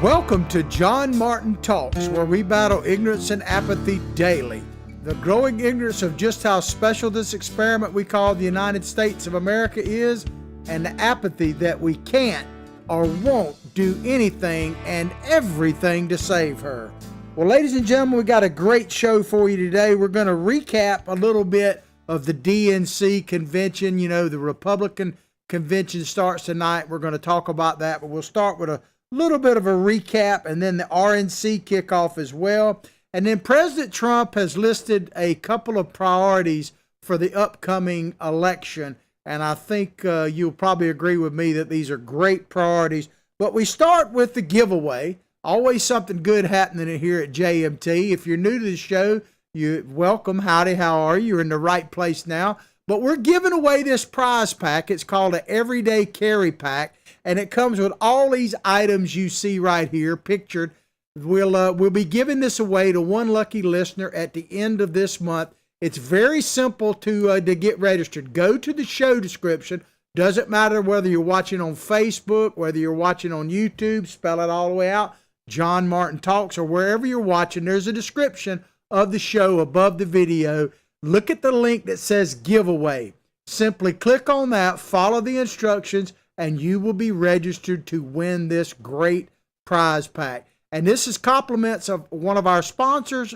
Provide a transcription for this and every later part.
Welcome to John Martin Talks, where we battle ignorance and apathy daily. The growing ignorance of just how special this experiment we call the United States of America is, and the apathy that we can't or won't do anything and everything to save her. Well, ladies and gentlemen, we got a great show for you today. We're going to recap a little bit of the DNC convention. You know, the Republican convention starts tonight. We're going to talk about that, but we'll start with a little bit of a recap and then the RNC kickoff as well. And then President Trump has listed a couple of priorities for the upcoming election. And I think you'll probably agree with me that these are great priorities. But we start with the giveaway. Always something good happening here at JMT. If you're new to the show, you're welcome. Howdy, how are you? You're in the right place now. But we're giving away this prize pack. It's called an Everyday Carry Pack, and it comes with all these items you see right here pictured. We'll be giving this away to one lucky listener at the end of this month. It's very simple to get registered. Go to the show description. Doesn't matter whether you're watching on Facebook, whether you're watching on YouTube, spell it all the way out, John Martin Talks, or wherever you're watching, there's a description of the show above the video. Look at the link that says giveaway. Simply click on that, follow the instructions, and you will be registered to win this great prize pack. And this is compliments of one of our sponsors,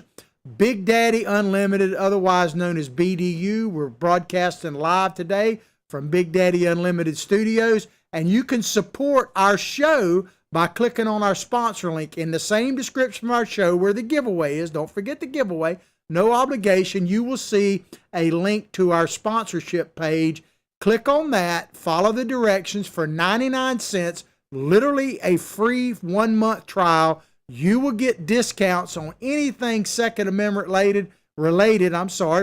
Big Daddy Unlimited, otherwise known as BDU. We're broadcasting live today from Big Daddy Unlimited Studios, and you can support our show by clicking on our sponsor link in the same description of our show where the giveaway is. Don't forget the giveaway. No obligation. You will see a link to our sponsorship page. Click on that. Follow the directions for 99 cents, literally a free 1-month trial. You will get discounts on anything Second Amendment related,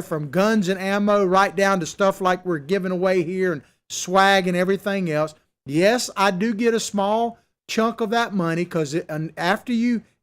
from guns and ammo right down to stuff like we're giving away here and swag and everything else. Yes, I do get a small chunk of that money because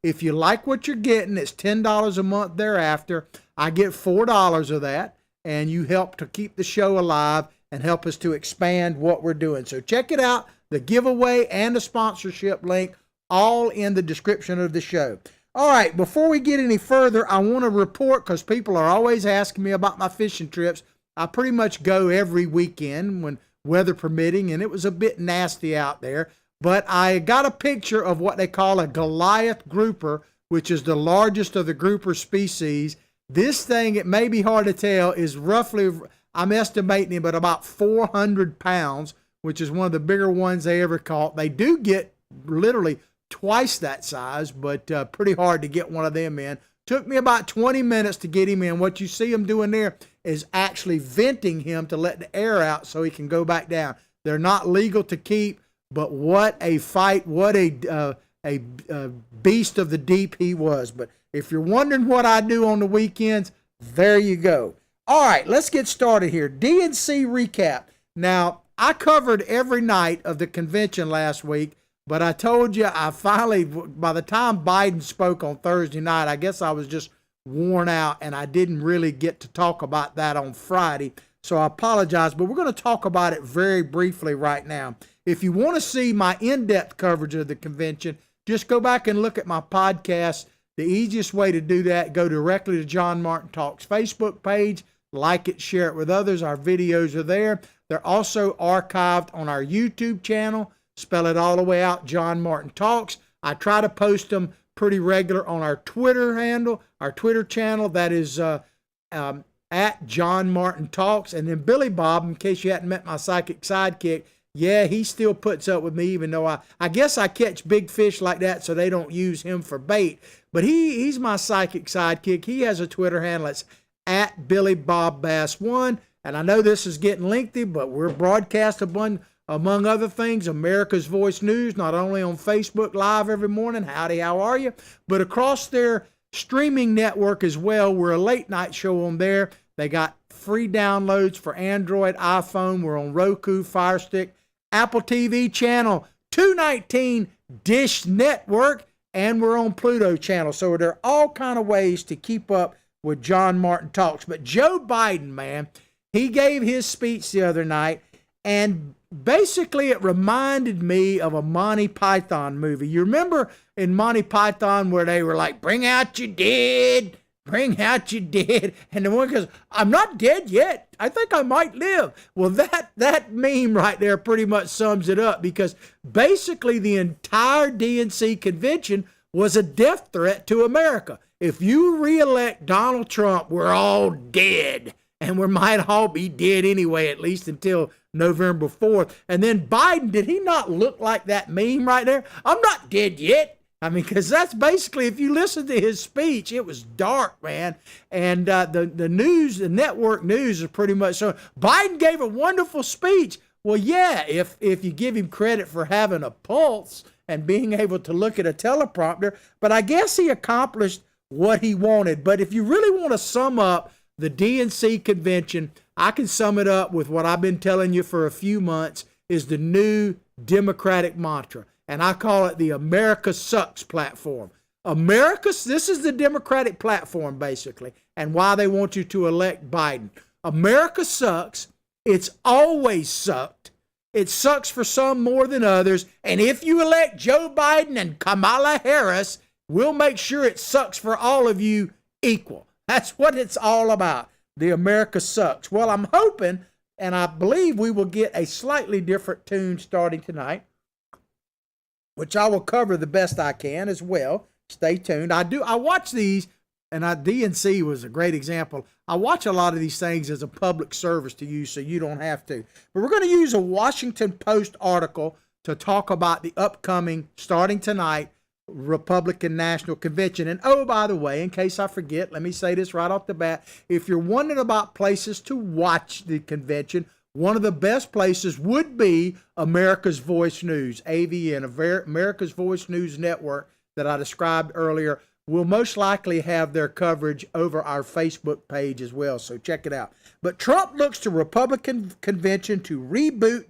if you like what you're getting, it's $10 a month thereafter. I get $4 of that, and you help to keep the show alive and help us to expand what we're doing. So check it out, the giveaway and the sponsorship link, all in the description of the show. All right, before we get any further, I want to report, because people are always asking me about my fishing trips. I pretty much go every weekend when weather permitting, and it was a bit nasty out there. But I got a picture of what they call a Goliath grouper, which is the largest of the grouper species. This thing, it may be hard to tell, is roughly, I'm estimating it, but about 400 pounds, which is one of the bigger ones they ever caught. They do get literally twice that size, but pretty hard to get one of them in. Took me about 20 minutes to get him in. What you see him doing there is actually venting him to let the air out so he can go back down. They're not legal to keep. But what a fight, what a beast of the deep he was. But if you're wondering what I do on the weekends, there you go. All right, let's get started here. DNC Recap. Now, I covered every night of the convention last week, but I told you I finally, by the time Biden spoke on Thursday night, I guess I was just worn out and I didn't really get to talk about that on Friday. So I apologize, but we're going to talk about it very briefly right now. If you want to see my in-depth coverage of the convention, just go back and look at my podcast. The easiest way to do that, go directly to John Martin Talks Facebook page, like it, share it with others. Our videos are there. They're also archived on our YouTube channel. Spell it all the way out, John Martin Talks. I try to post them pretty regular on our Twitter handle, our Twitter channel. That is at John Martin Talks. And then Billy Bob, in case you hadn't met my psychic sidekick, yeah, he still puts up with me, even though I guess I catch big fish like that so they don't use him for bait. But he's my psychic sidekick. He has a Twitter handle. It's at Billy Bob Bass 1. And I know this is getting lengthy, but we're broadcast among other things, America's Voice News, not only on Facebook Live every morning, howdy, how are you, but across their streaming network as well. We're a late night show on there. They got free downloads for Android, iPhone. We're on Roku, Fire Stick, Apple TV channel 219, Dish Network, and we're on Pluto channel. So there are all kind of ways to keep up with John Martin Talks. But Joe Biden, man, he gave his speech the other night, and basically it reminded me of a Monty Python movie. You remember in Monty Python where they were like, bring out your dead, bring out your dead. And the one goes, I'm not dead yet. I think I might live. Well, that meme right there pretty much sums it up, because basically the entire DNC convention was a death threat to America. If you reelect Donald Trump, we're all dead. And we might all be dead anyway, at least until November 4th. And then Biden, did he not look like that meme right there? I'm not dead yet. I mean, because that's basically, if you listen to his speech, it was dark, man. And the news, the network news is pretty much so. Biden gave a wonderful speech. Well, yeah, if you give him credit for having a pulse and being able to look at a teleprompter, but I guess he accomplished what he wanted. But if you really want to sum up the DNC convention, I can sum it up with what I've been telling you for a few months, is the new Democratic mantra. And I call it the America Sucks platform. This is the Democratic platform, basically, and why they want you to elect Biden. America sucks. It's always sucked. It sucks for some more than others. And if you elect Joe Biden and Kamala Harris, we'll make sure it sucks for all of you equal. That's what it's all about. The America sucks. Well, I'm hoping, and I believe we will get a slightly different tune starting tonight, which I will cover the best I can as well. Stay tuned. I watch these, and DNC was a great example. I watch a lot of these things as a public service to you, so you don't have to. But we're going to use a Washington Post article to talk about the upcoming, starting tonight, Republican National Convention. And oh, by the way, in case I forget, let me say this right off the bat. If you're wondering about places to watch the convention, one of the best places would be America's Voice News, AVN, America's Voice News Network that I described earlier. Will most likely have their coverage over our Facebook page as well, so check it out. But Trump looks to Republican convention to reboot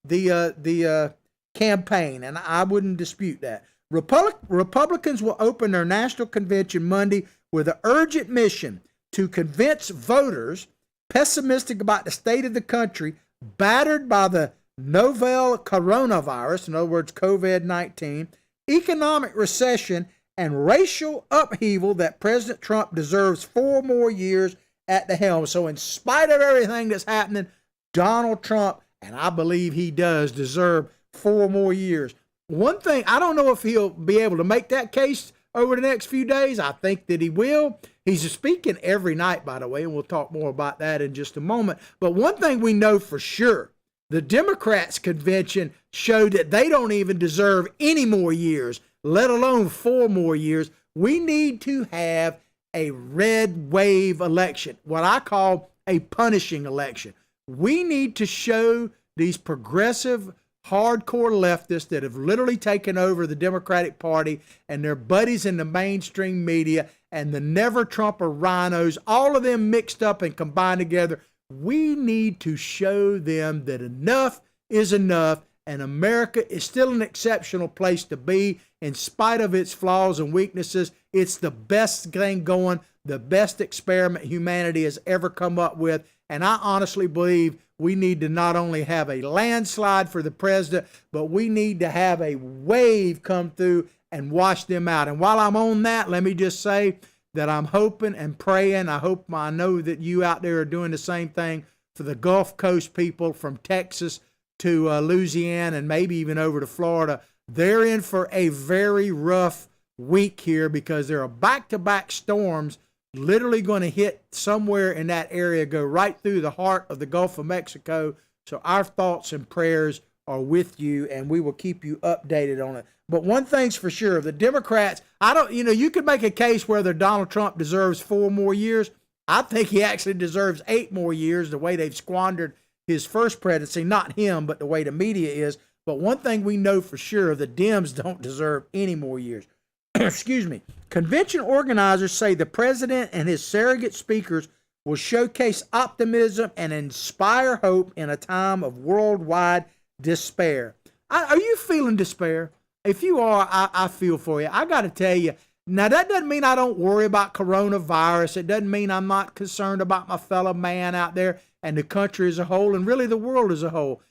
the campaign, and I wouldn't dispute that. Republicans will open their national convention Monday with an urgent mission to convince voters pessimistic about the state of the country, battered by the novel coronavirus, in other words, COVID-19, economic recession, and racial upheaval, that President Trump deserves 4 more years at the helm. So in spite of everything that's happening, Donald Trump, and I believe he does, deserve 4 more years. One thing, I don't know if he'll be able to make that case over the next few days. I think that he will. He's speaking every night, by the way, and we'll talk more about that in just a moment. But one thing we know for sure, the Democrats' convention showed that they don't even deserve any more years, let alone 4 more years. We need to have a red wave election, what I call a punishing election. We need to show these progressive, hardcore leftists that have literally taken over the Democratic Party and their buddies in the mainstream media and the never Trumper rhinos, all of them mixed up and combined together. We need to show them that enough is enough, and America is still an exceptional place to be in spite of its flaws and weaknesses. It's the best thing going, the best experiment humanity has ever come up with. And I honestly believe we need to not only have a landslide for the president, but we need to have a wave come through and wash them out. And while I'm on that, let me just say that I'm hoping and praying. I know that you out there are doing the same thing for the Gulf Coast people from Texas to Louisiana and maybe even over to Florida. They're in for a very rough week here because there are back-to-back storms literally going to hit somewhere in that area, go right through the heart of the Gulf of Mexico. So our thoughts and prayers are with you, and we will keep you updated on it. But one thing's for sure, the Democrats, you could make a case whether Donald Trump deserves 4 more years. I think he actually deserves 8 more years, the way they've squandered his first presidency, not him, but the way the media is. But one thing we know for sure, the Dems don't deserve any more years. Excuse me. Convention organizers say the president and his surrogate speakers will showcase optimism and inspire hope in a time of worldwide despair. Are you feeling despair? If you are, I feel for you. I got to tell you, now that doesn't mean I don't worry about coronavirus. It doesn't mean I'm not concerned about my fellow man out there and the country as a whole and really the world as a whole.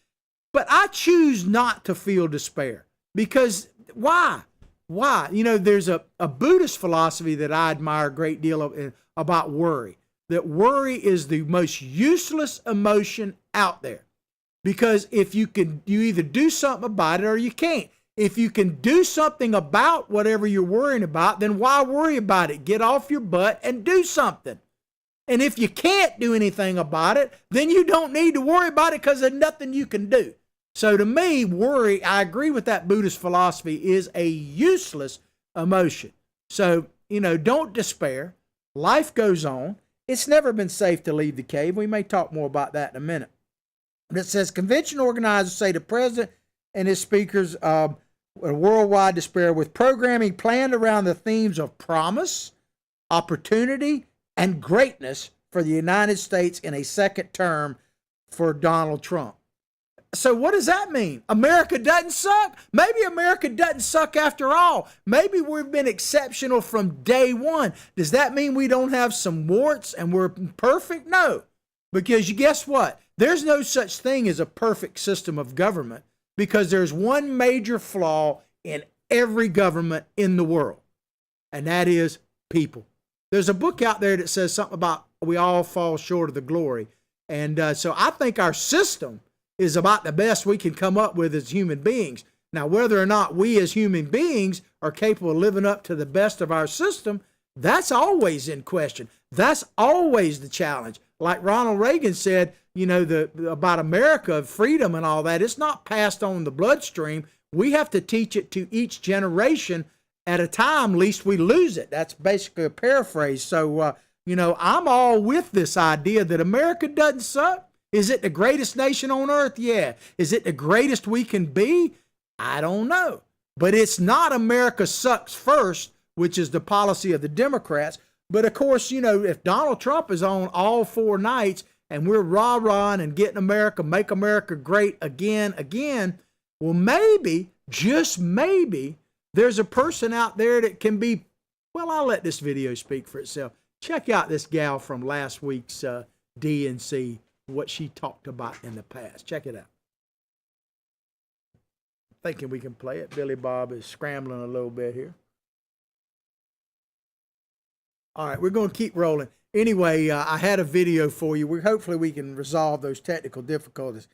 But I choose not to feel despair because why? Why? You know, there's a Buddhist philosophy that I admire a great deal of about worry. That worry is the most useless emotion out there. Because if you either do something about it or you can't. If you can do something about whatever you're worrying about, then why worry about it? Get off your butt and do something. And if you can't do anything about it, then you don't need to worry about it because there's nothing you can do. So to me, worry, I agree with that Buddhist philosophy, is a useless emotion. So, you know, don't despair. Life goes on. It's never been safe to leave the cave. We may talk more about that in a minute. But it says, convention organizers say the president and his speakers a worldwide despair with programming planned around the themes of promise, opportunity, and greatness for the United States in a second term for Donald Trump. So what does that mean? America doesn't suck? Maybe America doesn't suck after all. Maybe we've been exceptional from day one. Does that mean we don't have some warts and we're perfect? No. Because you guess what? There's no such thing as a perfect system of government because there's one major flaw in every government in the world, and that is people. There's a book out there that says something about we all fall short of the glory. And so I think our system is about the best we can come up with as human beings. Now, whether or not we as human beings are capable of living up to the best of our system, that's always in question. That's always the challenge. Like Ronald Reagan said, you know, about America, freedom and all that, it's not passed on the bloodstream. We have to teach it to each generation at a time, lest we lose it. That's basically a paraphrase. So, you know, I'm all with this idea that America doesn't suck. Is it the greatest nation on earth? Yeah. Is it the greatest we can be? I don't know. But it's not America sucks first, which is the policy of the Democrats. But of course, you know, if Donald Trump is on all four nights and we're rah-rahing and getting America, make America great again, well, maybe, just maybe, there's a person out there that can be, well, I'll let this video speak for itself. Check out this gal from last week's DNC, what she talked about in the past. Check it out. Thinking we can play it. Billy Bob is scrambling a little bit here. All right, we're going to keep rolling. Anyway, I had a video for you. Hopefully we can resolve those technical difficulties.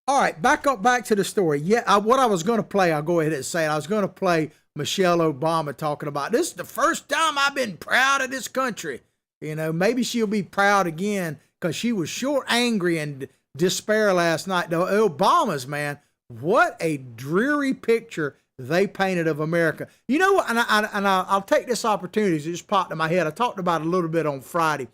All right, back to the story. Yeah, what I was going to play, I'll go ahead and say it. I was going to play Michelle Obama talking about, this is the first time I've been proud of this country. You know, maybe she'll be proud again because she was sure angry and despair last night. The Obamas, man, what a dreary picture they painted of America. You know what, and I'll take this opportunity, it just popped in my head. I talked about it a little bit on Friday.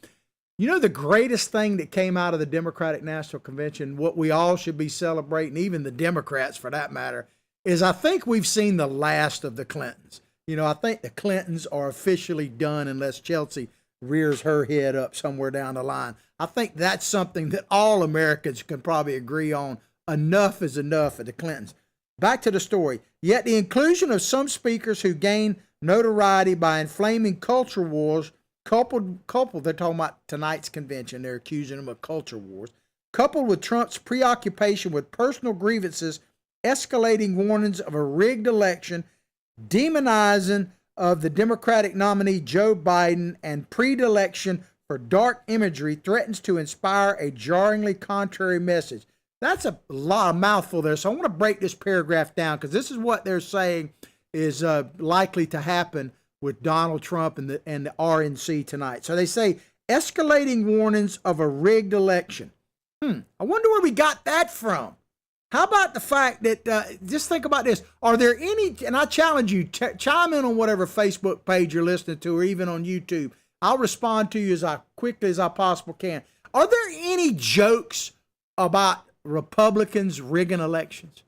You know the greatest thing that came out of the Democratic National Convention, what we all should be celebrating, even the Democrats for that matter, is I think we've seen the last of the Clintons. You know, I think the Clintons are officially done unless Chelsea rears her head up somewhere down the line. I think that's something that all Americans can probably agree on. Enough is enough of the Clintons. Back to the story. Yet the inclusion of some speakers who gain notoriety by inflaming culture wars, coupled, they're talking about tonight's convention, they're accusing them of culture wars, coupled with Trump's preoccupation with personal grievances, escalating warnings of a rigged election, demonizing of the Democratic nominee Joe Biden, and predilection for dark imagery threatens to inspire a jarringly contrary message. That's a lot of mouthful there. So I want to break this paragraph down because this is what they're saying is likely to happen with Donald Trump and the RNC tonight. So they say escalating warnings of a rigged election. I wonder where we got that from. How about the fact that, just think about this. Are there any, and I challenge you, chime in on whatever Facebook page you're listening to or even on YouTube. I'll respond to you as quickly as I possibly can. Are there any jokes about Republicans rigging elections?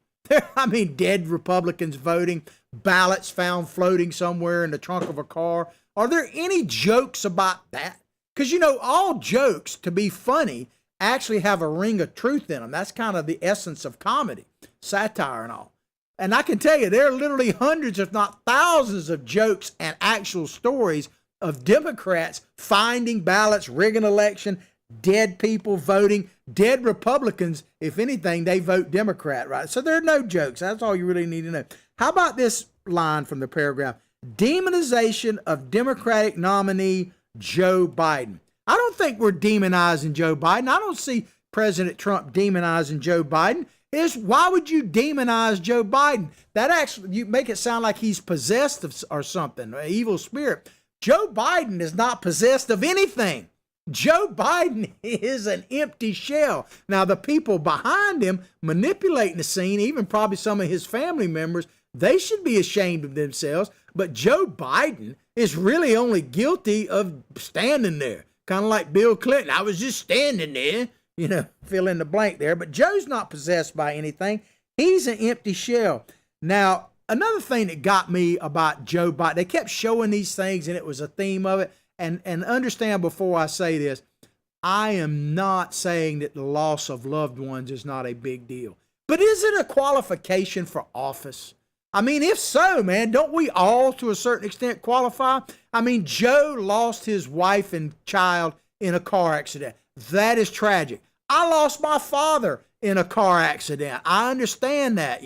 I mean, dead Republicans voting, ballots found floating somewhere in the trunk of a car. Are there any jokes about that? Because, you know, all jokes, to be funny, actually have a ring of truth in them. That's kind of the essence of comedy, satire and all. And I can tell you, there are literally hundreds, if not thousands, of jokes and actual stories of Democrats finding ballots, rigging election, dead people voting, dead Republicans, if anything, they vote Democrat, right? So there are no jokes. That's all you really need to know. How about this line from the paragraph? Demonization of Democratic nominee Joe Biden. I don't think we're demonizing Joe Biden. I don't see President Trump demonizing Joe Biden. Why would you demonize Joe Biden? That actually, you make it sound like he's possessed of or something, an evil spirit. Joe Biden is not possessed of anything. Joe Biden is an empty shell. Now, the people behind him manipulating the scene, even probably some of his family members, they should be ashamed of themselves. But Joe Biden is really only guilty of standing there, kind of like Bill Clinton. I was just standing there, fill in the blank there. But Joe's not possessed by anything. He's an empty shell. Now, another thing that got me about Joe Biden, they kept showing these things and it was a theme of it. And understand before I say this, I am not saying that the loss of loved ones is not a big deal. But is it a qualification for office? I mean, if so, man, don't we all to a certain extent qualify? I mean, Joe lost his wife and child in a car accident. That is tragic. I lost my father in a car accident. I understand that,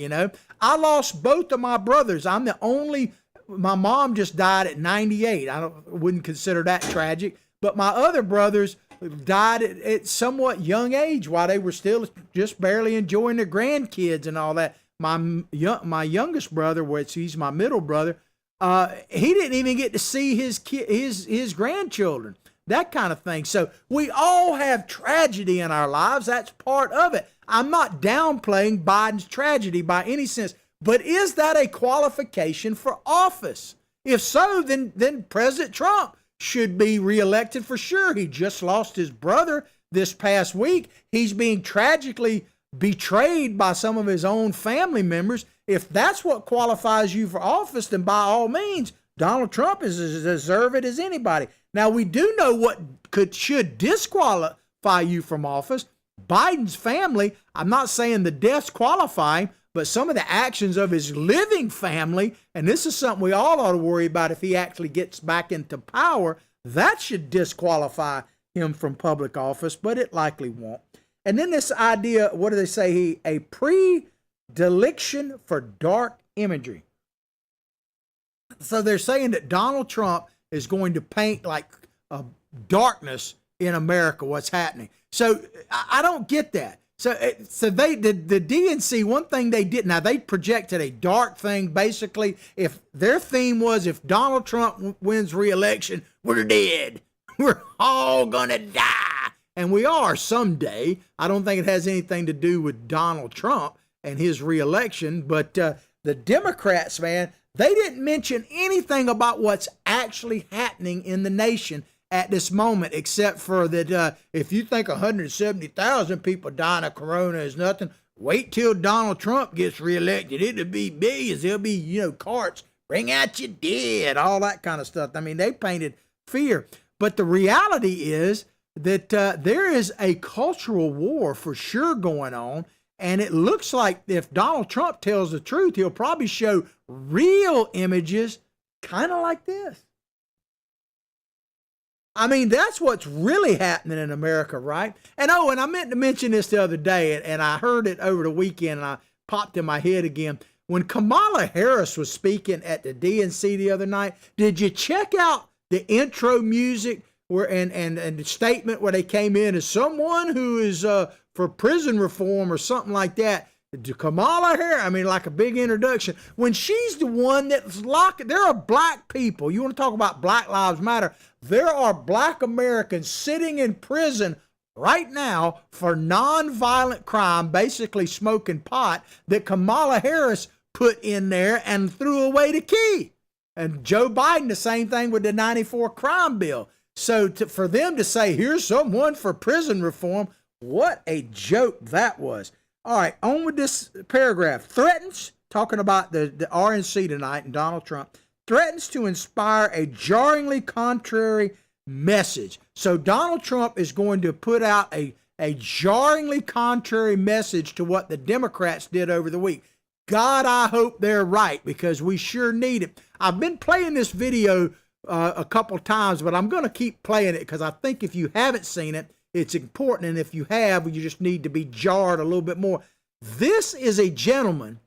I lost both of my brothers. I'm the only. My mom just died at 98. Wouldn't consider that tragic. But my other brothers died at somewhat young age while they were still just barely enjoying their grandkids and all that. My youngest brother, which he's my middle brother, he didn't even get to see his grandchildren, that kind of thing. So we all have tragedy in our lives. That's part of it. I'm not downplaying Biden's tragedy by any sense. But is that a qualification for office? If so, then President Trump should be reelected for sure. He just lost his brother this past week. He's being tragically betrayed by some of his own family members. If that's what qualifies you for office, then by all means, Donald Trump is as deserving as anybody. Now, we do know what should disqualify you from office. Biden's family, I'm not saying the deaths qualify him, but some of the actions of his living family, and this is something we all ought to worry about if he actually gets back into power, that should disqualify him from public office, but it likely won't. And then this idea, what do they say? A predilection for dark imagery. So they're saying that Donald Trump is going to paint like darkness in America, what's happening. So I don't get that. So the DNC, one thing they did, now they projected a dark thing. Basically, if their theme was, if Donald Trump wins re-election, we're dead. We're all gonna die. And we are someday. I don't think it has anything to do with Donald Trump and his re-election, but the Democrats, man, they didn't mention anything about what's actually happening in the nation at this moment, except for that if you think 170,000 people dying of corona is nothing, wait till Donald Trump gets reelected. It'll be billions. There'll be, carts, bring out your dead, all that kind of stuff. I mean, they painted fear. But the reality is that there is a cultural war for sure going on. And it looks like if Donald Trump tells the truth, he'll probably show real images kind of like this. I mean, that's what's really happening in America, right? And I meant to mention this the other day, and I heard it over the weekend, and I popped in my head again. When Kamala Harris was speaking at the DNC the other night, did you check out the intro music and the statement where they came in as someone who is for prison reform or something like that? Kamala Harris, I mean, like a big introduction. When she's the one that's locked, there are black people. You want to talk about Black Lives Matter? There are black Americans sitting in prison right now for nonviolent crime, basically smoking pot, that Kamala Harris put in there and threw away the key. And Joe Biden, the same thing with the 94 crime bill. So for them to say, here's someone for prison reform, what a joke that was. All right, on with this paragraph. Threatens, talking about the RNC tonight and Donald Trump, threatens to inspire a jarringly contrary message. So Donald Trump is going to put out a jarringly contrary message to what the Democrats did over the week. God, I hope they're right, because we sure need it. I've been playing this video a couple times, but I'm going to keep playing it because I think if you haven't seen it, it's important. And if you have, you just need to be jarred a little bit more. This is a gentleman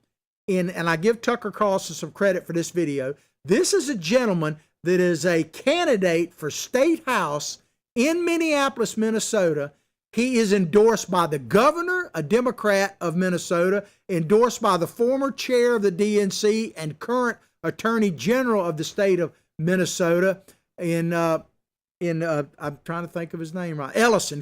and I give Tucker Carlson some credit for this video. This is a gentleman that is a candidate for state house in Minneapolis, Minnesota. He is endorsed by the governor, a Democrat of Minnesota, endorsed by the former chair of the DNC and current attorney general of the state of Minnesota I'm trying to think of his name right,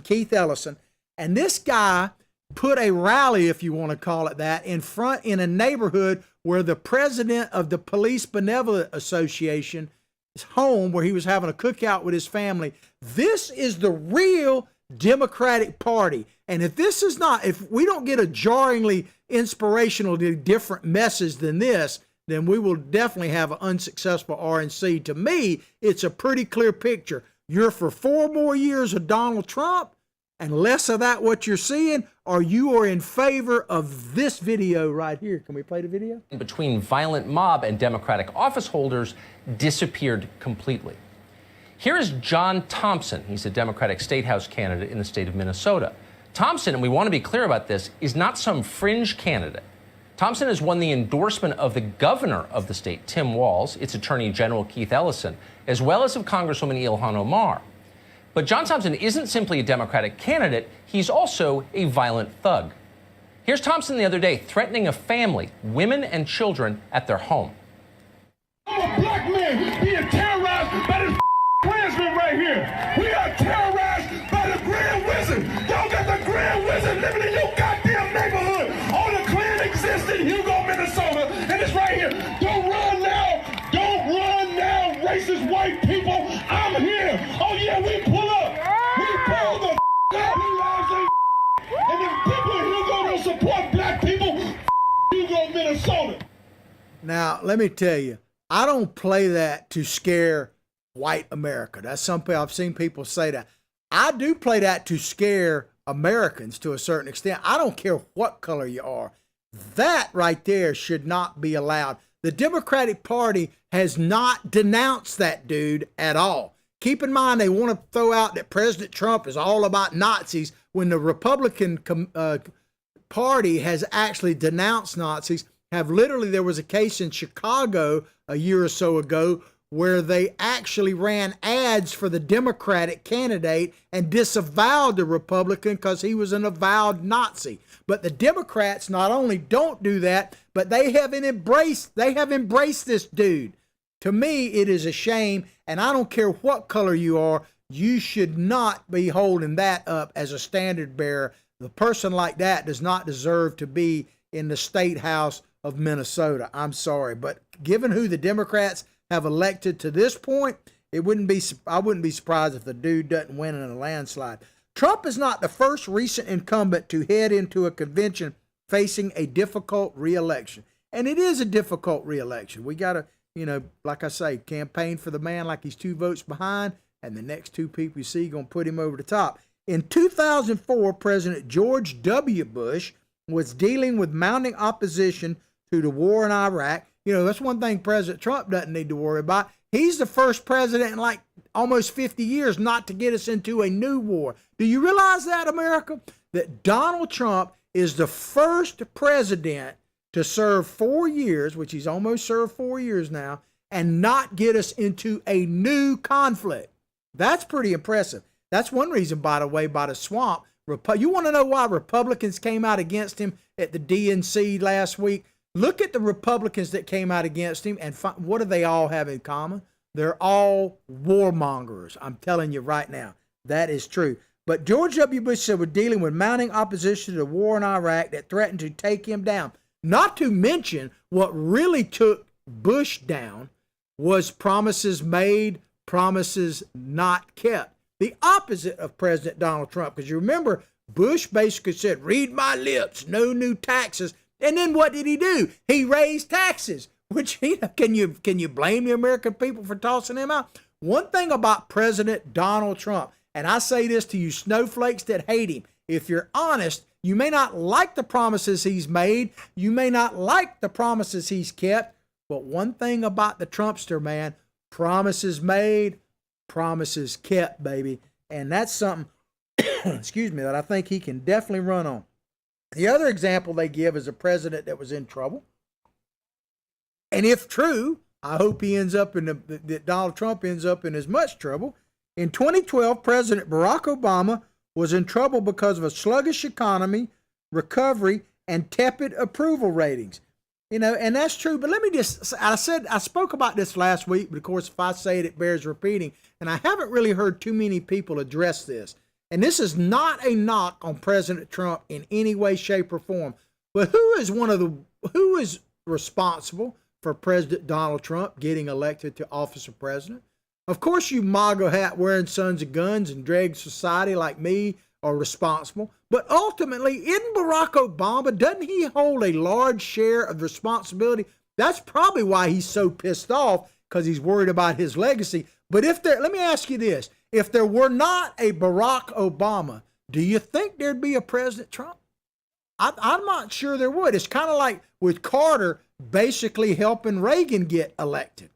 Keith Ellison. And this guy put a rally, if you want to call it that, in a neighborhood where the president of the Police Benevolent Association is home, where he was having a cookout with his family. This is the real Democratic Party. And if we don't get a jarringly inspirational, different message than this, then we will definitely have an unsuccessful RNC. To me, it's a pretty clear picture. You're for 4 more years of Donald Trump and less of that what you're seeing, or you are in favor of this video right here. Can we play the video? Between violent mob and Democratic office holders disappeared completely. Here is John Thompson. He's a Democratic State House candidate in the state of Minnesota. Thompson, and we want to be clear about this, is not some fringe candidate. Thompson has won the endorsement of the governor of the state, Tim Walz, its Attorney General Keith Ellison, as well as of Congresswoman Ilhan Omar. But John Thompson isn't simply a Democratic candidate, he's also a violent thug. Here's Thompson the other day threatening a family, women and children, at their home. I'm a black man being terrorized by this Klansman right here. We are terrorized by the Grand Wizard. Y'all got the Grand Wizard living in your goddamn neighborhood. All the Klan exists in Hugo, Minnesota, and it's right here. Don't run now. Don't run now, racist white people. I'm here. Oh yeah, we pull up. We pull the out. And if people in Hugo don't support black people, Hugo, Minnesota. Now, let me tell you, I don't play that to scare white America. That's something I've seen people say that. I do play that to scare Americans to a certain extent. I don't care what color you are. That right there should not be allowed. The Democratic Party has not denounced that dude at all. Keep in mind, they want to throw out that President Trump is all about Nazis when the Republican Party has actually denounced Nazis. There was a case in Chicago a year or so ago where they actually ran ads for the Democratic candidate and disavowed the Republican because he was an avowed Nazi. But the Democrats not only don't do that, but they have embraced this dude. To me, it is a shame, and I don't care what color you are, you should not be holding that up as a standard bearer. The person like that does not deserve to be in the state house of Minnesota. I'm sorry, but given who the Democrats have elected to this point, I wouldn't be surprised if the dude doesn't win in a landslide. Trump is not the first recent incumbent to head into a convention facing a difficult reelection. And it is a difficult reelection. We got to, like I say, campaign for the man like he's 2 votes behind, and the next 2 people you see going to put him over the top. In 2004, President George W. Bush was dealing with mounting opposition to the war in Iraq. That's one thing President Trump doesn't need to worry about. He's the first president in like almost 50 years not to get us into a new war. Do you realize that, America? That Donald Trump is the first president to serve 4 years, which he's almost served 4 years now, and not get us into a new conflict. That's pretty impressive. That's one reason, by the way, by the swamp. You want to know why Republicans came out against him at the DNC last week? Look at the Republicans that came out against him, and what do they all have in common? They're all warmongers. I'm telling you right now, that is true. But George W. Bush said we're dealing with mounting opposition to the war in Iraq that threatened to take him down. Not to mention what really took Bush down was promises made, promises not kept. The opposite of President Donald Trump. Because you remember, Bush basically said, read my lips, no new taxes. And then what did he do? He raised taxes, which, can you blame the American people for tossing him out? One thing about President Donald Trump, and I say this to you snowflakes that hate him, if you're honest, you may not like the promises he's made, you may not like the promises he's kept, but one thing about the Trumpster, man, promises made, promises kept, baby. And that's something excuse me, that I think he can definitely run on. The other example they give is a president that was in trouble. And if true, I hope he ends up that Donald Trump ends up in as much trouble. In 2012, President Barack Obama was in trouble because of a sluggish economy, recovery, and tepid approval ratings. You know, and that's true. But let me just, I spoke about this last week, but of course, if I say it, it bears repeating. And I haven't really heard too many people address this. And this is not a knock on President Trump in any way, shape, or form. But who is responsible for President Donald Trump getting elected to office of president? Of course, you MAGA hat wearing sons of guns and drag society like me are responsible. But ultimately, isn't Barack Obama, doesn't he hold a large share of responsibility? That's probably why he's so pissed off, because he's worried about his legacy. But let me ask you this. If there were not a Barack Obama, do you think there'd be a President Trump? I'm not sure there would. It's kind of like with Carter basically helping Reagan get elected.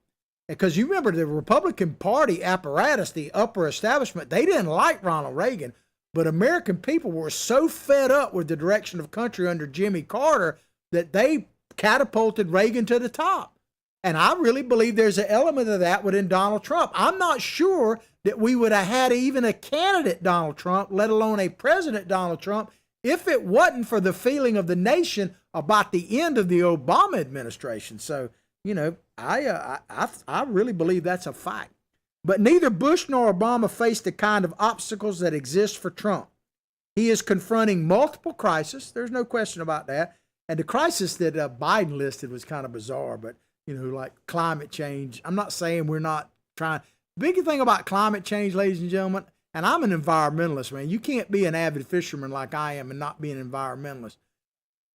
Because you remember the Republican Party apparatus, the upper establishment, they didn't like Ronald Reagan. But American people were so fed up with the direction of country under Jimmy Carter that they catapulted Reagan to the top. And I really believe there's an element of that within Donald Trump. I'm not sure that we would have had even a candidate Donald Trump, let alone a President Donald Trump, if it wasn't for the feeling of the nation about the end of the Obama administration. So, you know, I really believe that's a fact. But neither Bush nor Obama faced the kind of obstacles that exist for Trump. He is confronting multiple crises. There's no question about that. And the crisis that Biden listed was kind of bizarre, but, you know, like climate change. I'm not saying we're not trying. The big thing about climate change, ladies and gentlemen, and I'm an environmentalist, man. You can't be an avid fisherman like I am and not be an environmentalist.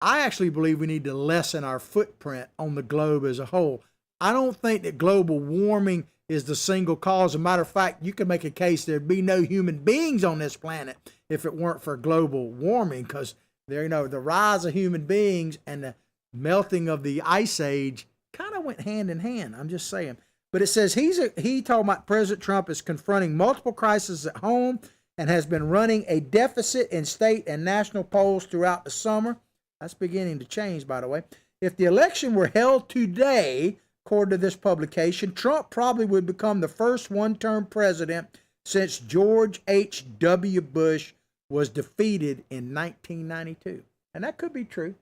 I actually believe we need to lessen our footprint on the globe as a whole. I don't think that global warming is the single cause. As a matter of fact, you could make a case there'd be no human beings on this planet if it weren't for global warming, because there, you know, the rise of human beings and the melting of the ice age kind of went hand in hand. I'm just saying. But it says he told about President Trump is confronting multiple crises at home and has been running a deficit in state and national polls throughout the summer. That's beginning to change, by the way. If the election were held today, according to this publication, Trump probably would become the first one-term president since George H.W. Bush was defeated in 1992. And that could be true.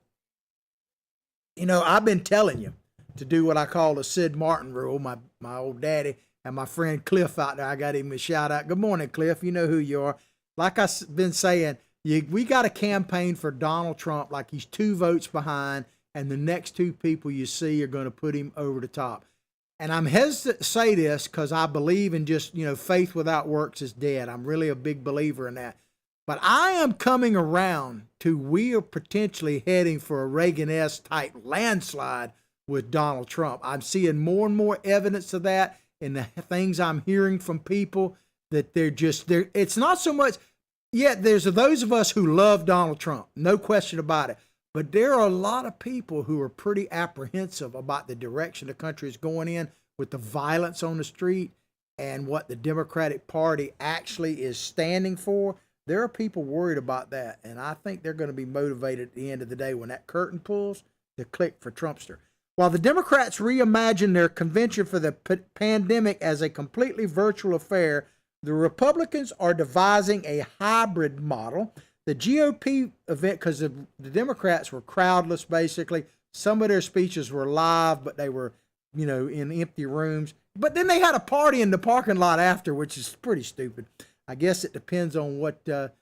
You know, I've been telling you to do what I call the Sid Martin rule. My old daddy and my friend Cliff out there, I got him a shout out. Good morning, Cliff. You know who you are. Like I've been saying, we got a campaign for Donald Trump like he's 2 votes behind, and the next 2 people you see are going to put him over the top. And I'm hesitant to say this because I believe in just, you know, faith without works is dead. I'm really a big believer in that. But I am coming around to we are potentially heading for a Reagan-esque type landslide with Donald Trump. I'm seeing more and more evidence of that in the things I'm hearing from people that it's not so much, there's those of us who love Donald Trump, no question about it. But there are a lot of people who are pretty apprehensive about the direction the country is going in with the violence on the street and what the Democratic Party actually is standing for. There are people worried about that. And I think they're going to be motivated at the end of the day when that curtain pulls to click for Trumpster. While the Democrats reimagine their convention for the pandemic as a completely virtual affair, the Republicans are devising a hybrid model. The GOP event, because the Democrats were crowdless, basically. Some of their speeches were live, but they were, you know, in empty rooms. But then they had a party in the parking lot after, which is pretty stupid. I guess it depends on what the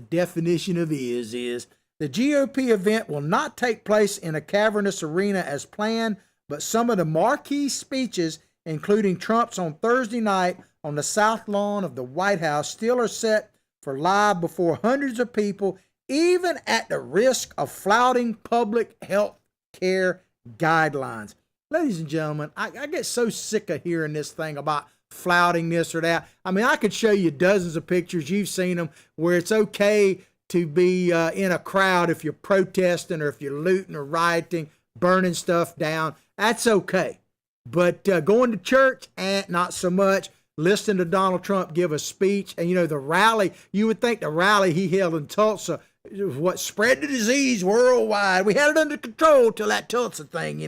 definition of is. The GOP event will not take place in a cavernous arena as planned, but some of the marquee speeches, including Trump's on Thursday night on the South Lawn of the White House, still are set for live before hundreds of people, even at the risk of flouting public health care guidelines. Ladies and gentlemen, I get so sick of hearing this thing about flouting this or that. I mean, I could show you dozens of pictures, you've seen them, where it's okay to be in a crowd if you're protesting or if you're looting or rioting, burning stuff down. That's okay. But going to church, not so much. listening to Donald Trump give a speech. And, the rally, you would think the rally he held in Tulsa was what spread the disease worldwide. We had it under control till that Tulsa thing,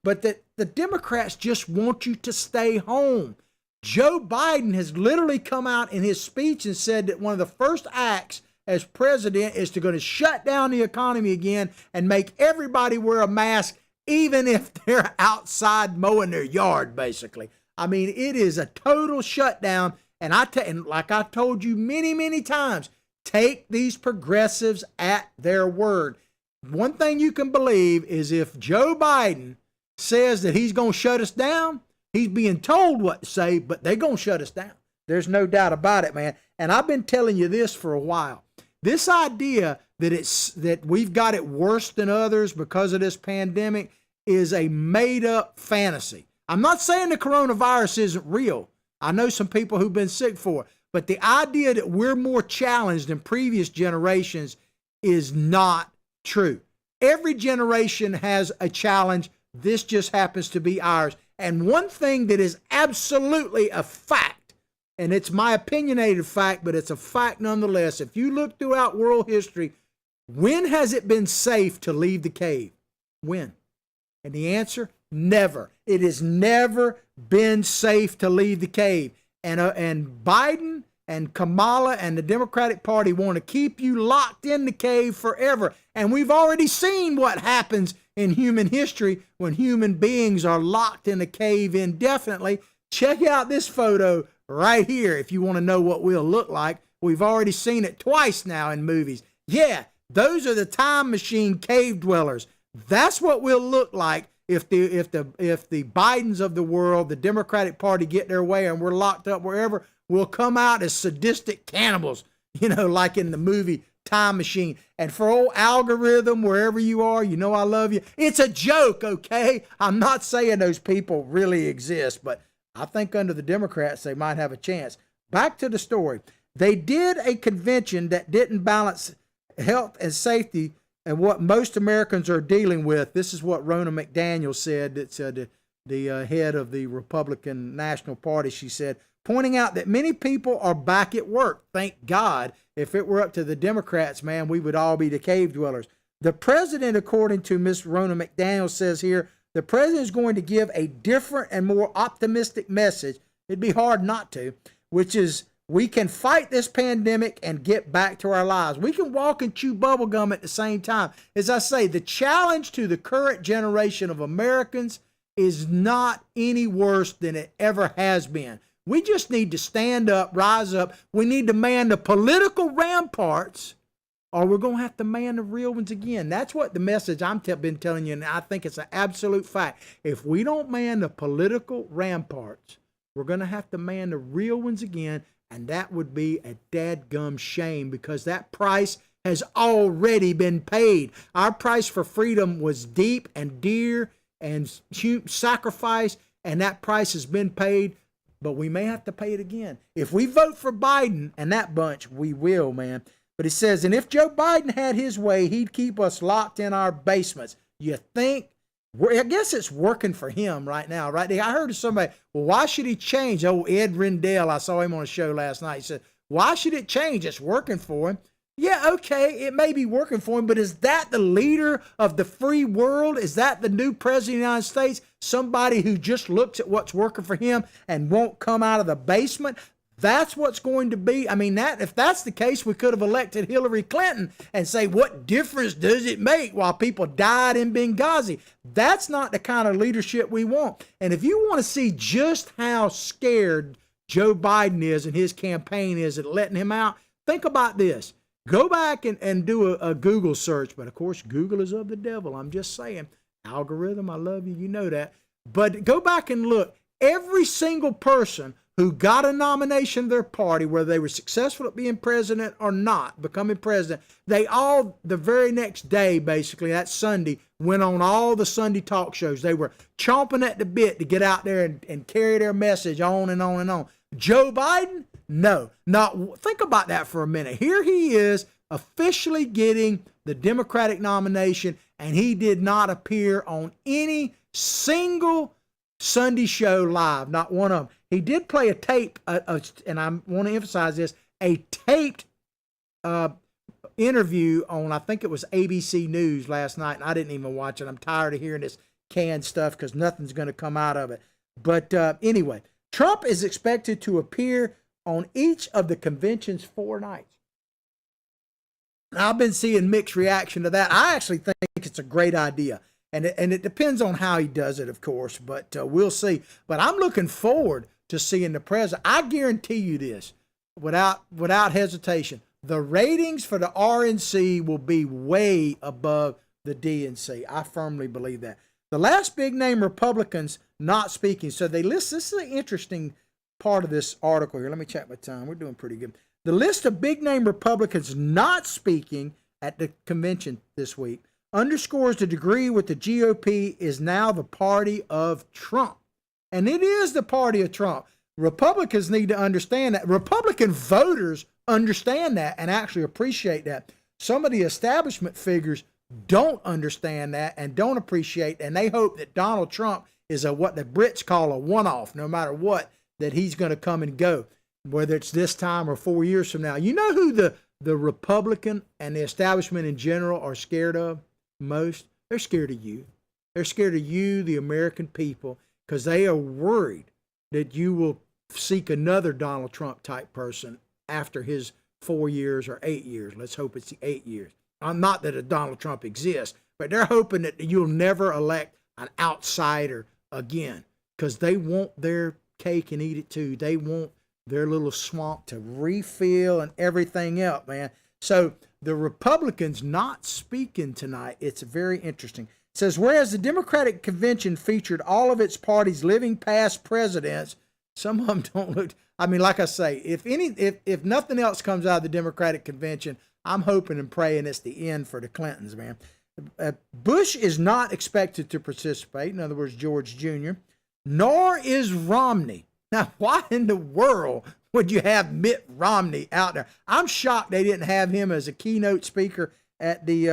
But the Democrats just want you to stay home. Joe Biden has literally come out in his speech and said that one of the first acts as president is to shut down the economy again and make everybody wear a mask, even if they're outside mowing their yard, basically. I mean, it is a total shutdown. And and like I told you many, many times, take these progressives at their word. One thing you can believe is if Joe Biden says that he's going to shut us down, he's being told what to say, but they're going to shut us down. There's no doubt about it, man. And I've been telling you this for a while. This idea that we've got it worse than others because of this pandemic is a made-up fantasy. I'm not saying the coronavirus isn't real. I know some people who've been sick for it. But the idea that we're more challenged than previous generations is not true. Every generation has a challenge. This just happens to be ours. And one thing that is absolutely a fact, and it's my opinionated fact, but it's a fact nonetheless. If you look throughout world history, when has it been safe to leave the cave? When? And the answer, never. It has never been safe to leave the cave. And Biden and Kamala and the Democratic Party want to keep you locked in the cave forever. And we've already seen what happens in human history when human beings are locked in a cave indefinitely. Check out this photo right here if you want to know what we'll look like. We've already seen it twice now in movies. Yeah, those are the time machine cave dwellers. That's what we'll look like if the Bidens of the world, the Democratic Party, get their way and we're locked up wherever. We'll come out as sadistic cannibals, like in the movie Time Machine. And for old algorithm, wherever you are, I love you. It's a joke, okay? I'm not saying those people really exist, but I think under the Democrats, they might have a chance. Back to the story. They did a convention that didn't balance health and safety and what most Americans are dealing with. This is what Ronna McDaniel said. That's the head of the Republican National Party. She said, pointing out that many people are back at work. Thank God. If it were up to the Democrats, man, we would all be the cave dwellers. The president, according to Ms. Ronna McDaniel, says here, the president is going to give a different and more optimistic message. It'd be hard not to, which is we can fight this pandemic and get back to our lives. We can walk and chew bubble gum at the same time. As I say, the challenge to the current generation of Americans is not any worse than it ever has been. We just need to stand up, rise up. We need to man the political ramparts, or we're going to have to man the real ones again. That's what the message I've been telling you, and I think it's an absolute fact. If we don't man the political ramparts, we're going to have to man the real ones again, and that would be a dadgum shame because that price has already been paid. Our price for freedom was deep and dear and sacrifice, and that price has been paid. But we may have to pay it again. If we vote for Biden and that bunch, we will, man. But he says, and if Joe Biden had his way, he'd keep us locked in our basements. You think? I guess it's working for him right now, right? I heard of somebody, well, why should he change? Oh, Ed Rendell, I saw him on a show last night. He said, why should it change? It's working for him. Yeah, okay, it may be working for him, but is that the leader of the free world? Is that the new president of the United States? Somebody who just looks at what's working for him and won't come out of the basement? That's what's going to be. I mean, if that's the case, we could have elected Hillary Clinton and say, what difference does it make while people died in Benghazi? That's not the kind of leadership we want. And if you want to see just how scared Joe Biden is and his campaign is at letting him out, think about this. Go back and do a Google search. But, of course, Google is of the devil. I'm just saying. Algorithm, I love you. You know that. But go back and look. Every single person who got a nomination of their party, whether they were successful at being president or not, becoming president, they all, the very next day, basically, that Sunday, went on all the Sunday talk shows. They were chomping at the bit to get out there and carry their message on and on and on. Joe Biden? No. Think about that for a minute. Here he is officially getting the Democratic nomination, and he did not appear on any single Sunday show live, not one of them. He did play a tape, and I want to emphasize this, a taped interview on, I think it was ABC News last night, and I didn't even watch it. I'm tired of hearing this canned stuff because nothing's going to come out of it. But anyway, Trump is expected to appear on each of the convention's 4 nights. Now, I've been seeing mixed reaction to that. I actually think it's a great idea. And it depends on how he does it, of course, but we'll see. But I'm looking forward to seeing the president. I guarantee you this, without hesitation, the ratings for the RNC will be way above the DNC. I firmly believe that. The last big name Republicans not speaking. So they list, this is an interesting part of this article here. Let me check my time. We're doing pretty good. The list of big name Republicans not speaking at the convention this week underscores the degree with the GOP is now the party of Trump. And it is the party of Trump. Republicans need to understand that. Republican voters understand that and actually appreciate that. Some of the establishment figures don't understand that and don't appreciate, and they hope that Donald Trump is what the Brits call a one-off, no matter what, that he's going to come and go, whether it's this time or 4 years from now. You know who the Republican and the establishment in general are scared of most? They're scared of you. They're scared of you, the American people, because they are worried that you will seek another Donald Trump type person after his 4 years or 8 years. Let's hope it's 8 years. Not that a Donald Trump exists, but they're hoping that you'll never elect an outsider again, because they want their cake and eat it too. They want their little swamp to refill and everything else, man. So the Republicans not speaking tonight, it's very interesting. It says, whereas the Democratic convention featured all of its party's living past presidents, some of them don't look, I mean, like I say, if nothing else comes out of the Democratic convention, I'm hoping and praying it's the end for the Clintons, man. Bush is not expected to participate, in other words, George Jr., nor is Romney. Now, why in the world would you have Mitt Romney out there? I'm shocked they didn't have him as a keynote speaker at the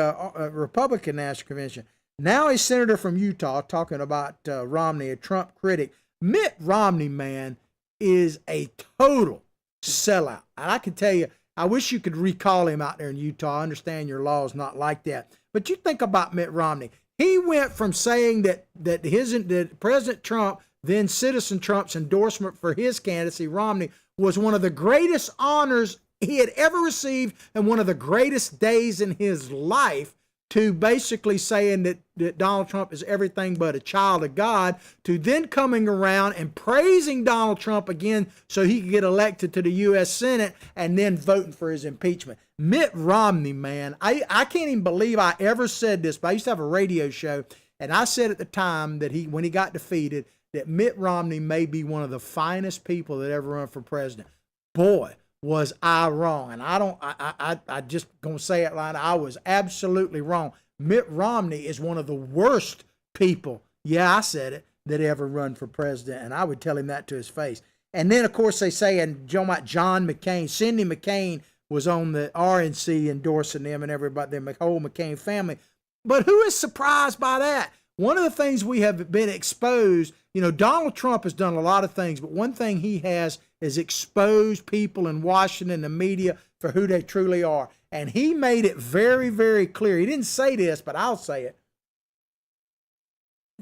Republican National Convention. Now a senator from Utah talking about Romney, a Trump critic. Mitt Romney, man, is a total sellout. And I can tell you, I wish you could recall him out there in Utah. I understand your law is not like that. But you think about Mitt Romney. He went from saying that President Trump, then Citizen Trump's endorsement for his candidacy, Romney, was one of the greatest honors he had ever received and one of the greatest days in his life, to basically saying that Donald Trump is everything but a child of God, to then coming around and praising Donald Trump again so he could get elected to the U.S. Senate and then voting for his impeachment. Mitt Romney, man, I can't even believe I ever said this, but I used to have a radio show, and I said at the time that when he got defeated, that Mitt Romney may be one of the finest people that ever run for president. Boy, was I wrong. And I just gonna say it like I was absolutely wrong. Mitt Romney is one of the worst people, yeah, I said it, that ever run for president. And I would tell him that to his face. And then, of course, they say, and John McCain, Cindy McCain was on the RNC endorsing them and everybody, the whole McCain family. But who is surprised by that? One of the things we have been exposed, Donald Trump has done a lot of things, but one thing he has is exposed people in Washington, the media, for who they truly are. And he made it very, very clear. He didn't say this, but I'll say it.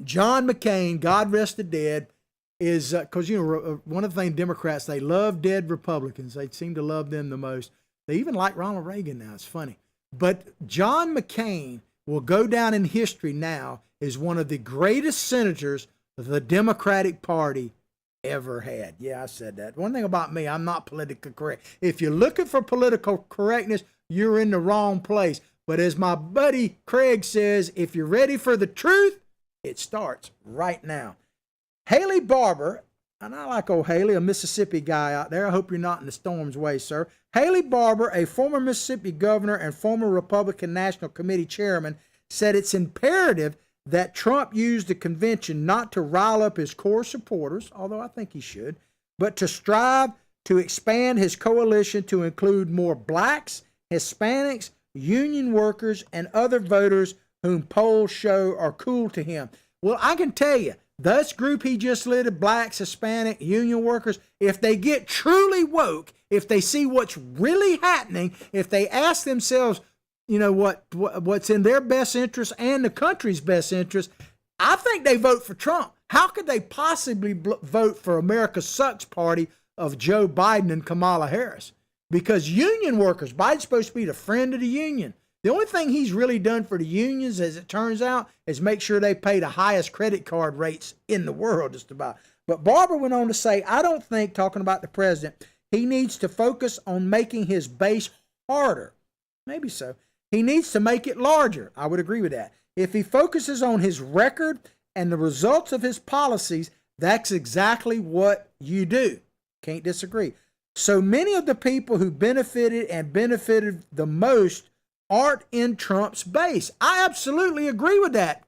John McCain, God rest the dead, is, because, one of the things Democrats, they love dead Republicans. They seem to love them the most. They even like Ronald Reagan now. It's funny. But John McCain will go down in history now as one of the greatest senators the Democratic Party ever had. Yeah, I said that. One thing about me, I'm not politically correct. If you're looking for political correctness, you're in the wrong place. But as my buddy Craig says, if you're ready for the truth, it starts right now. Haley Barbour, and I like old Haley, a Mississippi guy out there. I hope you're not in the storm's way, sir. Haley Barbour, a former Mississippi governor and former Republican National Committee chairman, said it's imperative that Trump used the convention not to rile up his core supporters, although I think he should, but to strive to expand his coalition to include more blacks, Hispanics, union workers, and other voters whom polls show are cool to him. Well, I can tell you, this group he just listed, blacks, Hispanic, union workers, if they get truly woke, if they see what's really happening, if they ask themselves, you know, what's in their best interest and the country's best interest, I think they vote for Trump. How could they possibly vote for America Sucks Party of Joe Biden and Kamala Harris? Because union workers, Biden's supposed to be the friend of the union. The only thing he's really done for the unions, as it turns out, is make sure they pay the highest credit card rates in the world, just about. But Barbara went on to say, I don't think, talking about the president, he needs to focus on making his base harder. Maybe so. He needs to make it larger. I would agree with that. If he focuses on his record and the results of his policies, that's exactly what you do. Can't disagree. So many of the people who benefited the most aren't in Trump's base. I absolutely agree with that.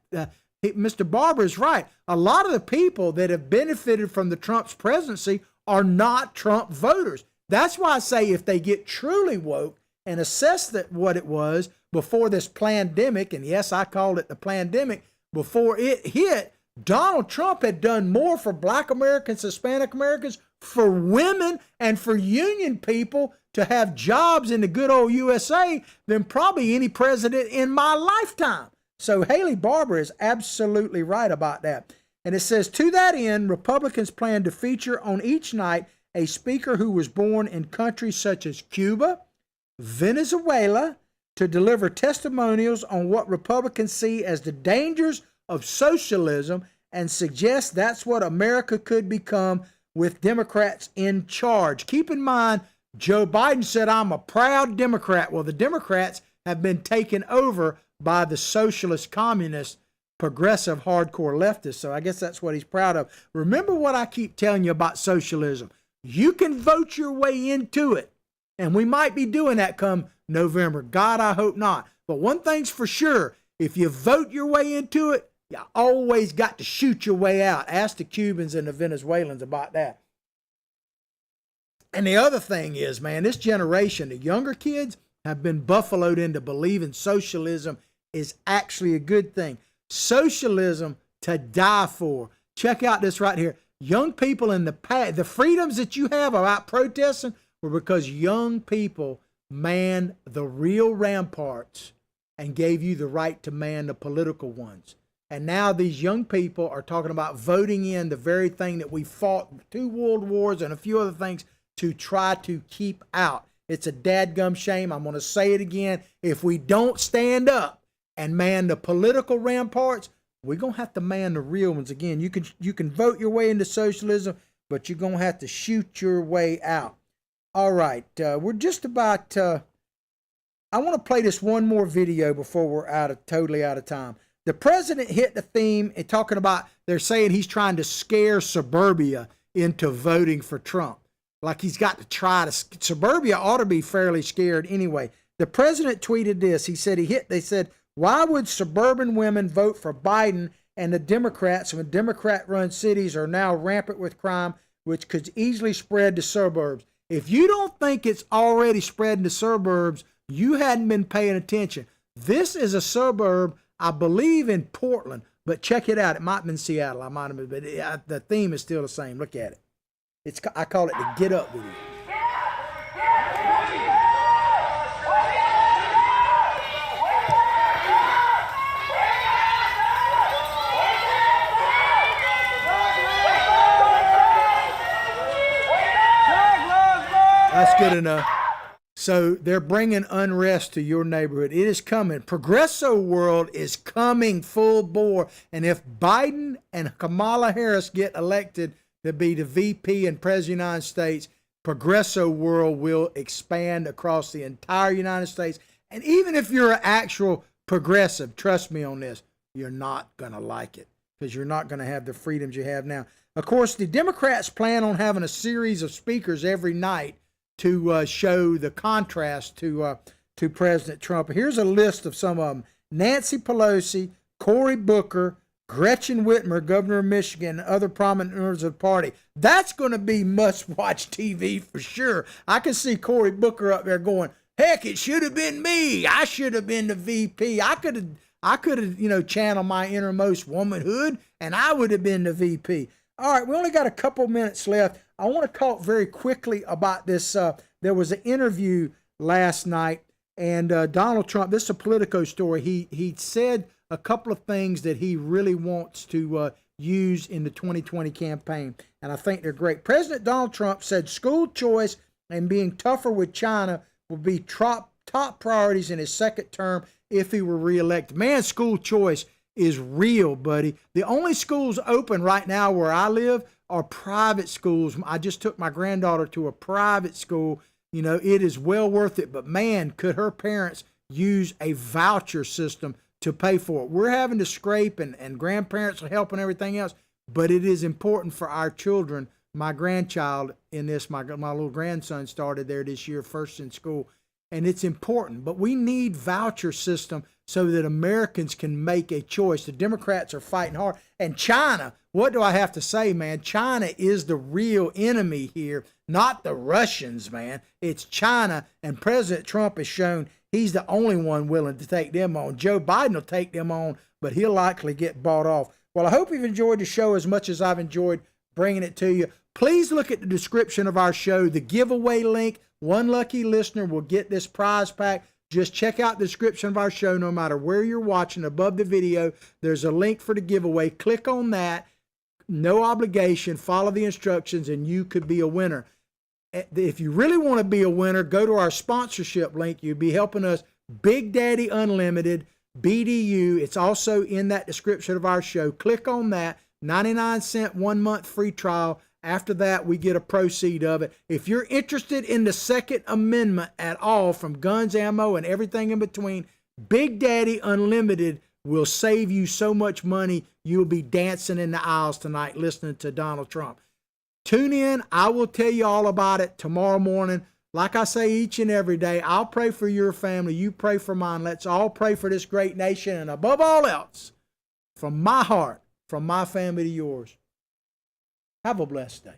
Mr. Barber is right. A lot of the people that have benefited from the Trump's presidency are not Trump voters. That's why I say if they get truly woke and assess what it was before this pandemic, and yes, I called it the pandemic, before it hit, Donald Trump had done more for black Americans, Hispanic Americans, for women, and for union people to have jobs in the good old USA than probably any president in my lifetime. So Haley Barber is absolutely right about that. And it says, to that end, Republicans plan to feature on each night a speaker who was born in countries such as Cuba, Venezuela, to deliver testimonials on what Republicans see as the dangers of socialism and suggest that's what America could become with Democrats in charge. Keep in mind, Joe Biden said, I'm a proud Democrat. Well, the Democrats have been taken over by the socialist, communist, progressive, hardcore leftists. So I guess that's what he's proud of. Remember what I keep telling you about socialism. You can vote your way into it. And we might be doing that come November. God, I hope not. But one thing's for sure. If you vote your way into it, you always got to shoot your way out. Ask the Cubans and the Venezuelans about that. And the other thing is, man, this generation, the younger kids, have been buffaloed into believing socialism is actually a good thing. Socialism to die for. Check out this right here. Young people in the past, the freedoms that you have about protesting were because young people manned the real ramparts and gave you the right to man the political ones. And now these young people are talking about voting in the very thing that we fought 2 world wars and a few other things to try to keep out. It's a dadgum shame. I'm going to say it again. If we don't stand up and man the political ramparts, we're going to have to man the real ones again. You can vote your way into socialism, but you're going to have to shoot your way out. All right. We're just about, I want to play this one more video before we're totally out of time. The president hit the theme and talking about, they're saying he's trying to scare suburbia into voting for Trump. Like he's got to try to, suburbia ought to be fairly scared anyway. The president tweeted this. He said they said, why would suburban women vote for Biden and the Democrats when Democrat-run cities are now rampant with crime, which could easily spread to suburbs? If you don't think it's already spreading to suburbs, you hadn't been paying attention. This is a suburb, I believe, in Portland, but check it out. It might have been Seattle. I might have been, but the theme is still the same. Look at it. I call it the Get Up video. That's good enough. So they're bringing unrest to your neighborhood. It is coming. Progresso world is coming full bore. And if Biden and Kamala Harris get elected to be the VP and President of the United States, Progresso world will expand across the entire United States. And even if you're an actual progressive, trust me on this, you're not going to like it because you're not going to have the freedoms you have now. Of course, the Democrats plan on having a series of speakers every night to show the contrast to President Trump. Here's a list of some of them. Nancy Pelosi, Cory Booker, Gretchen Whitmer, governor of Michigan, and other prominent members of the party. That's going to be must-watch TV for sure. I can see Cory Booker up there going, heck, it should have been me. I should have been the VP. I could I could have, channeled my innermost womanhood, and I would have been the VP. All right, we only got a couple minutes left. I want to talk very quickly about this. There was an interview last night, and Donald Trump, this is a Politico story. He said a couple of things that he really wants to use in the 2020 campaign, and I think they're great. President Donald Trump said school choice and being tougher with China will be top priorities in his second term if he were reelected. Man, school choice is real, buddy. The only schools open right now where I live are private schools. I just took my granddaughter to a private school. It is well worth it, but man, could her parents use a voucher system to pay for it. We're having to scrape, and grandparents are helping everything else, but it is important for our children. My grandchild in this, my little grandson started there this year, first in school, and it's important. But we need voucher system so that Americans can make a choice. The Democrats are fighting hard. And China, what do I have to say, man? China is the real enemy here, not the Russians, man. It's China, and President Trump has shown he's the only one willing to take them on. Joe Biden will take them on, but he'll likely get bought off. Well, I hope you've enjoyed the show as much as I've enjoyed bringing it to you. Please look at the description of our show, the giveaway link. One lucky listener will get this prize pack. Just check out the description of our show no matter where you're watching. Above the video, there's a link for the giveaway. Click on that. No obligation. Follow the instructions, and you could be a winner. If you really want to be a winner, go to our sponsorship link. You'll be helping us. Big Daddy Unlimited, BDU. It's also in that description of our show. Click on that. 99-cent 1 month free trial. After that, we get a proceed of it. If you're interested in the Second Amendment at all, from guns, ammo, and everything in between, Big Daddy Unlimited will save you so much money, you'll be dancing in the aisles tonight listening to Donald Trump. Tune in. I will tell you all about it tomorrow morning. Like I say each and every day, I'll pray for your family. You pray for mine. Let's all pray for this great nation. And above all else, from my heart, from my family to yours, have a blessed day.